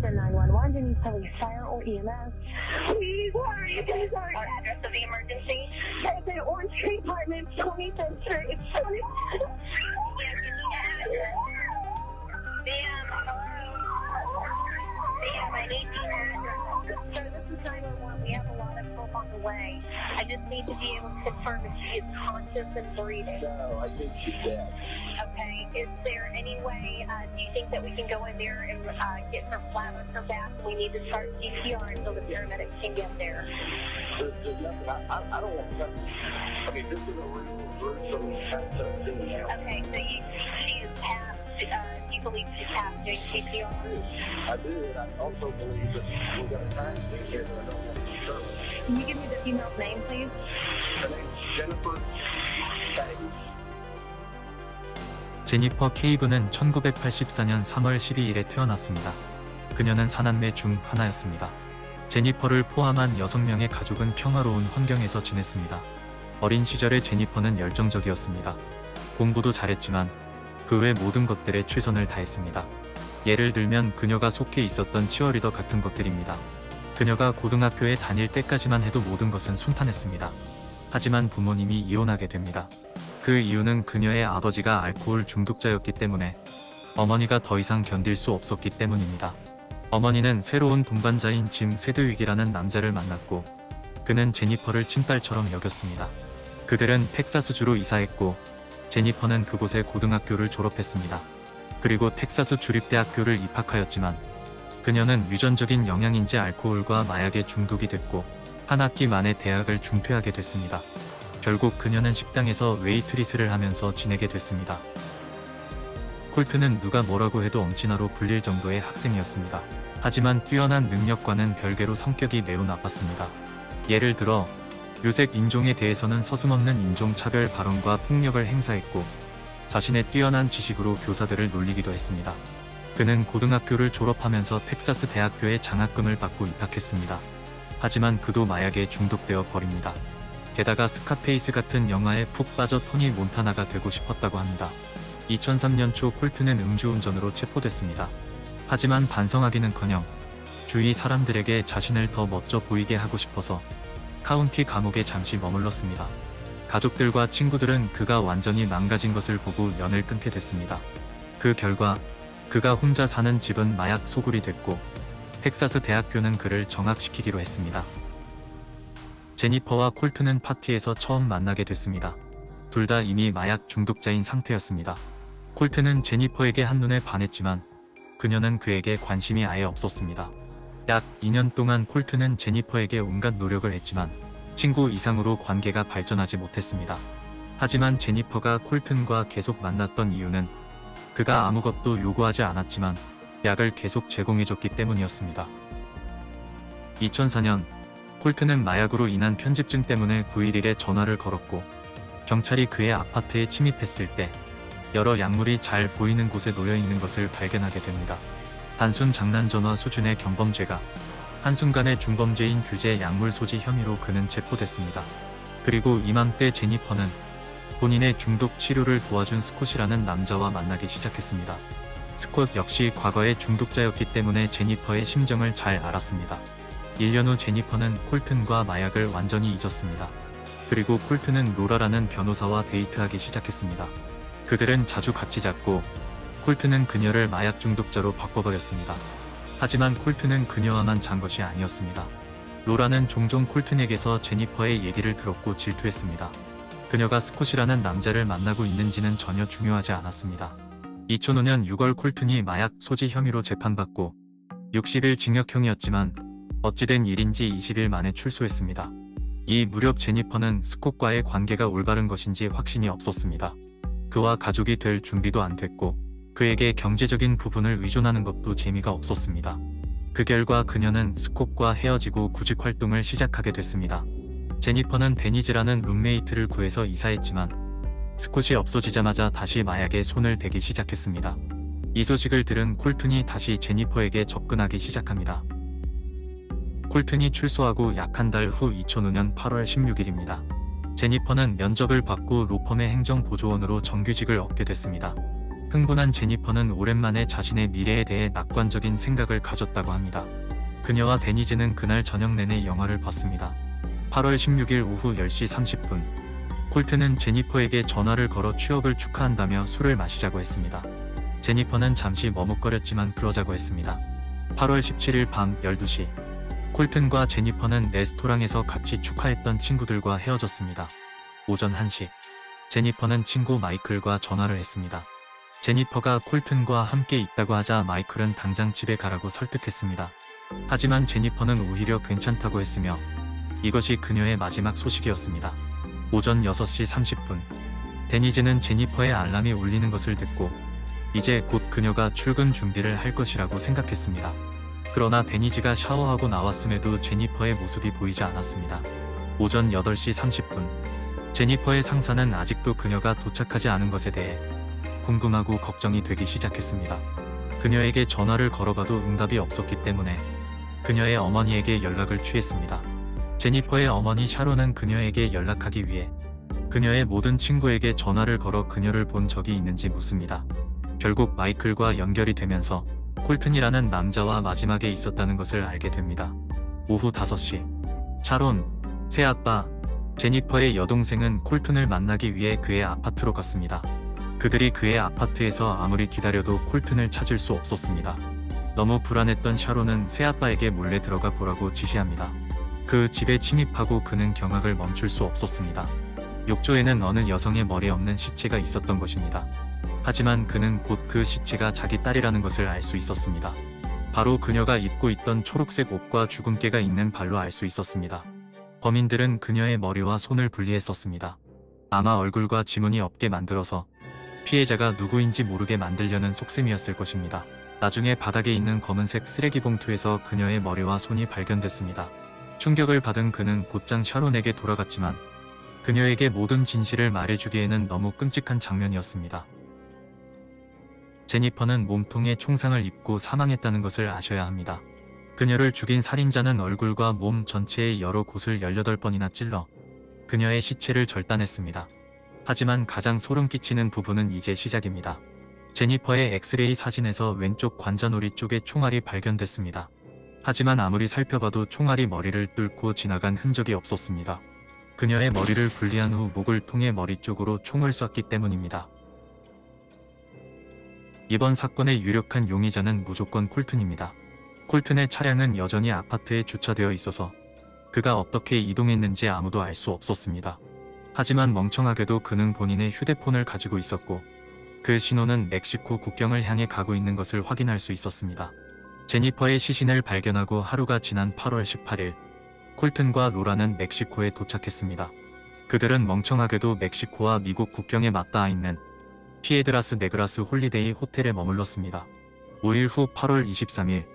for 911. Do you need police, fire, or EMS? Please, hurry, please, hurry. Our address of the emergency? It's in Orange Tree Apartments, 25th Street. It's 20. Yes, give me the address. Ma'am, hello? Ma'am, I need the address. Sir, this is 911. We have a lot of help on the way. I just need to be able to confirm if she is conscious and breathing. No, I think she's dead. Okay. Is there any way, do you think that we can go in there and get her flat on her back? We need to start CPR until the paramedics can get there. There's nothing. I don't want to. I mean, this is a real gruesome kind of thing. Okay, so she is past, you believe she's past doing CPR? I do, and I also believe that we've got a time thing here that I don't want to disturb. Can you give me the female's name, please? Her name's Jennifer Caves. 제니퍼 케이브는 1984년 3월 12일에 태어났습니다. 그녀는 4남매 중 하나였습니다. 제니퍼를 포함한 6명의 가족은 평화로운 환경에서 지냈습니다. 어린 시절의 제니퍼는 열정적이었습니다. 공부도 잘했지만 그 외 모든 것들에 최선을 다했습니다. 예를 들면 그녀가 속해 있었던 치어리더 같은 것들입니다. 그녀가 고등학교에 다닐 때까지만 해도 모든 것은 순탄했습니다. 하지만 부모님이 이혼하게 됩니다. 그 이유는 그녀의 아버지가 알코올 중독자였기 때문에 어머니가 더 이상 견딜 수 없었기 때문입니다. 어머니는 새로운 동반자인 짐 세드윅이라는 남자를 만났고 그는 제니퍼를 친딸처럼 여겼습니다. 그들은 텍사스주로 이사했고 제니퍼는 그곳의 고등학교를 졸업했습니다. 그리고 텍사스 주립대학교를 입학하였지만 그녀는 유전적인 영향인지 알코올과 마약에 중독이 됐고 한 학기 만에 대학을 중퇴하게 됐습니다. 결국 그녀는 식당에서 웨이트리스를 하면서 지내게 됐습니다. 콜트는 누가 뭐라고 해도 엄친아로 불릴 정도의 학생이었습니다. 하지만 뛰어난 능력과는 별개로 성격이 매우 나빴습니다. 예를 들어 요색 인종에 대해서는 서슴없는 인종차별 발언과 폭력을 행사했고 자신의 뛰어난 지식으로 교사들을 놀리기도 했습니다. 그는 고등학교를 졸업하면서 텍사스 대학교에 장학금을 받고 입학했습니다. 하지만 그도 마약에 중독되어 버립니다. 게다가 스카페이스 같은 영화에 푹 빠져 토니 몬타나가 되고 싶었다고 합니다. 2003년 초 콜트는 음주운전으로 체포됐습니다. 하지만 반성하기는커녕 주위 사람들에게 자신을 더 멋져 보이게 하고 싶어서 카운티 감옥에 잠시 머물렀습니다. 가족들과 친구들은 그가 완전히 망가진 것을 보고 연을 끊게 됐습니다. 그 결과 그가 혼자 사는 집은 마약 소굴이 됐고 텍사스 대학교는 그를 정학시키기로 했습니다. 제니퍼와 콜트는 파티에서 처음 만나게 됐습니다. 둘 다 이미 마약 중독자인 상태였습니다. 콜트는 제니퍼에게 한눈에 반했지만 그녀는 그에게 관심이 아예 없었습니다. 약 2년 동안 콜트는 제니퍼에게 온갖 노력을 했지만 친구 이상으로 관계가 발전하지 못했습니다. 하지만 제니퍼가 콜튼과 계속 만났던 이유는 그가 아무것도 요구하지 않았지만 약을 계속 제공해줬기 때문이었습니다. 2004년 콜트는 마약으로 인한 편집증 때문에 911에 전화를 걸었고 경찰이 그의 아파트에 침입했을 때 여러 약물이 잘 보이는 곳에 놓여있는 것을 발견하게 됩니다. 단순 장난 전화 수준의 경범죄가 한순간의 중범죄인 규제 약물 소지 혐의로 그는 체포됐습니다. 그리고 이맘때 제니퍼는 본인의 중독 치료를 도와준 스콧이라는 남자와 만나기 시작했습니다. 스콧 역시 과거의 중독자였기 때문에 제니퍼의 심정을 잘 알았습니다. 1년 후 제니퍼는 콜튼과 마약을 완전히 잊었습니다. 그리고 콜튼은 로라라는 변호사와 데이트하기 시작했습니다. 그들은 자주 같이 잤고 콜튼은 그녀를 마약 중독자로 바꿔버렸습니다. 하지만 콜튼은 그녀와만 잔 것이 아니었습니다. 로라는 종종 콜튼에게서 제니퍼의 얘기를 들었고 질투했습니다. 그녀가 스콧이라는 남자를 만나고 있는지는 전혀 중요하지 않았습니다. 2005년 6월 콜튼이 마약 소지 혐의로 재판받고 60일 징역형이었지만 어찌된 일인지 20일 만에 출소했습니다. 이 무렵 제니퍼는 스콧과의 관계가 올바른 것인지 확신이 없었습니다. 그와 가족이 될 준비도 안 됐고 그에게 경제적인 부분을 의존하는 것도 재미가 없었습니다. 그 결과 그녀는 스콧과 헤어지고 구직 활동을 시작하게 됐습니다. 제니퍼는 데니즈라는 룸메이트를 구해서 이사했지만 스콧이 없어지자마자 다시 마약에 손을 대기 시작했습니다. 이 소식을 들은 콜튼이 다시 제니퍼에게 접근하기 시작합니다. 콜튼이 출소하고 약 한 달 후 2005년 8월 16일입니다. 제니퍼는 면접을 받고 로펌의 행정보조원으로 정규직을 얻게 됐습니다. 흥분한 제니퍼는 오랜만에 자신의 미래에 대해 낙관적인 생각을 가졌다고 합니다. 그녀와 데니즈는 그날 저녁 내내 영화를 봤습니다. 8월 16일 오후 10시 30분 콜트는 제니퍼에게 전화를 걸어 취업을 축하한다며 술을 마시자고 했습니다. 제니퍼는 잠시 머뭇거렸지만 그러자고 했습니다. 8월 17일 밤 12시 콜튼과 제니퍼는 레스토랑에서 같이 축하했던 친구들과 헤어졌습니다. 오전 1시 제니퍼는 친구 마이클과 전화를 했습니다. 제니퍼가 콜튼과 함께 있다고 하자 마이클은 당장 집에 가라고 설득했습니다. 하지만 제니퍼는 오히려 괜찮다고 했으며 이것이 그녀의 마지막 소식이었습니다. 오전 6시 30분 데니즈는 제니퍼의 알람이 울리는 것을 듣고 이제 곧 그녀가 출근 준비를 할 것이라고 생각했습니다. 그러나 데니즈가 샤워하고 나왔음에도 제니퍼의 모습이 보이지 않았습니다. 오전 8시 30분 제니퍼의 상사는 아직도 그녀가 도착하지 않은 것에 대해 궁금하고 걱정이 되기 시작했습니다. 그녀에게 전화를 걸어봐도 응답이 없었기 때문에 그녀의 어머니에게 연락을 취했습니다. 제니퍼의 어머니 샤론은 그녀에게 연락하기 위해 그녀의 모든 친구에게 전화를 걸어 그녀를 본 적이 있는지 묻습니다. 결국 마이클과 연결이 되면서 콜튼이라는 남자와 마지막에 있었다는 것을 알게 됩니다. 오후 5시 샤론, 새아빠, 제니퍼의 여동생은 콜튼을 만나기 위해 그의 아파트로 갔습니다. 그들이 그의 아파트에서 아무리 기다려도 콜튼을 찾을 수 없었습니다. 너무 불안했던 샤론은 새아빠에게 몰래 들어가 보라고 지시합니다. 그 집에 침입하고 그는 경악을 멈출 수 없었습니다. 욕조에는 어느 여성의 머리 없는 시체가 있었던 것입니다. 하지만 그는 곧 그 시체가 자기 딸이라는 것을 알 수 있었습니다. 바로 그녀가 입고 있던 초록색 옷과 주근깨가 있는 발로 알 수 있었습니다. 범인들은 그녀의 머리와 손을 분리했었습니다. 아마 얼굴과 지문이 없게 만들어서 피해자가 누구인지 모르게 만들려는 속셈이었을 것입니다. 나중에 바닥에 있는 검은색 쓰레기 봉투에서 그녀의 머리와 손이 발견됐습니다. 충격을 받은 그는 곧장 샤론에게 돌아갔지만 그녀에게 모든 진실을 말해주기에는 너무 끔찍한 장면이었습니다. 제니퍼는 몸통에 총상을 입고 사망했다는 것을 아셔야 합니다. 그녀를 죽인 살인자는 얼굴과 몸 전체의 여러 곳을 18번이나 찔러 그녀의 시체를 절단했습니다. 하지만 가장 소름 끼치는 부분은 이제 시작입니다. 제니퍼의 엑스레이 사진에서 왼쪽 관자놀이 쪽에 총알이 발견됐습니다. 하지만 아무리 살펴봐도 총알이 머리를 뚫고 지나간 흔적이 없었습니다. 그녀의 머리를 분리한 후 목을 통해 머리 쪽으로 총을 쐈기 때문입니다. 이번 사건의 유력한 용의자는 무조건 콜튼입니다. 콜튼의 차량은 여전히 아파트에 주차되어 있어서 그가 어떻게 이동했는지 아무도 알 수 없었습니다. 하지만 멍청하게도 그는 본인의 휴대폰을 가지고 있었고 그 신호는 멕시코 국경을 향해 가고 있는 것을 확인할 수 있었습니다. 제니퍼의 시신을 발견하고 하루가 지난 8월 18일 콜튼과 로라는 멕시코에 도착했습니다. 그들은 멍청하게도 멕시코와 미국 국경에 맞닿아 있는 피에드라스 네그라스 홀리데이 호텔에 머물렀습니다. 5일 후 8월 23일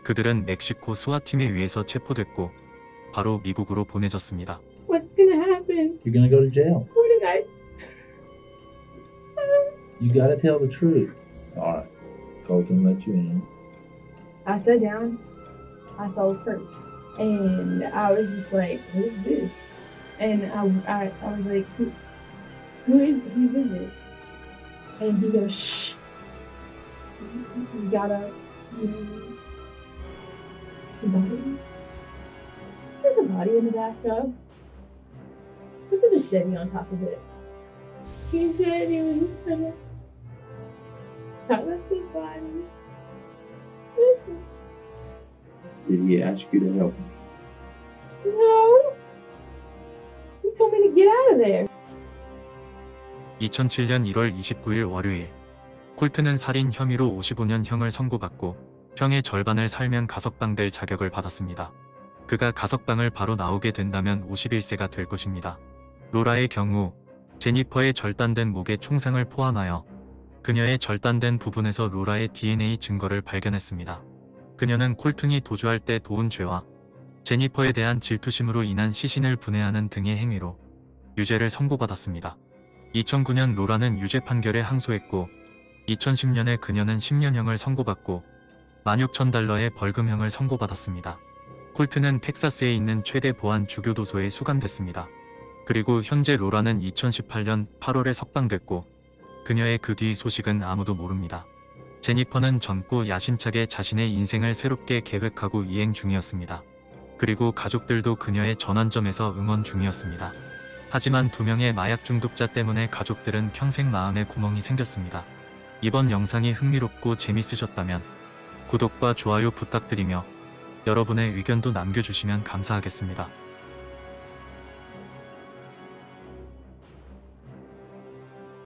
그들은 멕시코 수화팀에 의해서 체포됐고 바로 미국으로 보내졌습니다. What's gonna happen? You're gonna go to jail. What did I? You gotta tell the truth. Alright. Colton let you in. I sat down. I saw the first, and I was just like, "What is this?" And I was like, "Who is this?" And he goes, "Shh. You gotta." The body? There's a body in the bathtub. There's a machete on top of it. He said he was just gonna cut up his body. Did he ask you to help him? No. He told me to get out of there. 2007년 1월 29일 월요일 콜튼은 살인 혐의로 55년형을 선고받고 형의 절반을 살면 가석방될 자격을 받았습니다. 그가 가석방을 바로 나오게 된다면 51세가 될 것입니다. 로라의 경우 제니퍼의 절단된 목에 총상을 포함하여 그녀의 절단된 부분에서 로라의 DNA 증거를 발견했습니다. 그녀는 콜튼이 도주할 때 도운 죄와 제니퍼에 대한 질투심으로 인한 시신을 분해하는 등의 행위로 유죄를 선고받았습니다. 2009년 로라는 유죄 판결에 항소했고 2010년에 그녀는 10년형을 선고받고 16,000달러의 벌금형을 선고받았습니다. 콜튼은 텍사스에 있는 최대 보안 주교도소에 수감됐습니다. 그리고 현재 로라는 2018년 8월에 석방됐고 그녀의 그 뒤 소식은 아무도 모릅니다. 제니퍼는 젊고 야심차게 자신의 인생을 새롭게 계획하고 이행 중이었습니다. 그리고 가족들도 그녀의 전환점에서 응원 중이었습니다. 하지만 2명의 마약 중독자 때문에 가족들은 평생 마음에 구멍이 생겼습니다. 이번 영상이 흥미롭고 재밌으셨다면 구독과 좋아요 부탁드리며 여러분의 의견도 남겨주시면 감사하겠습니다.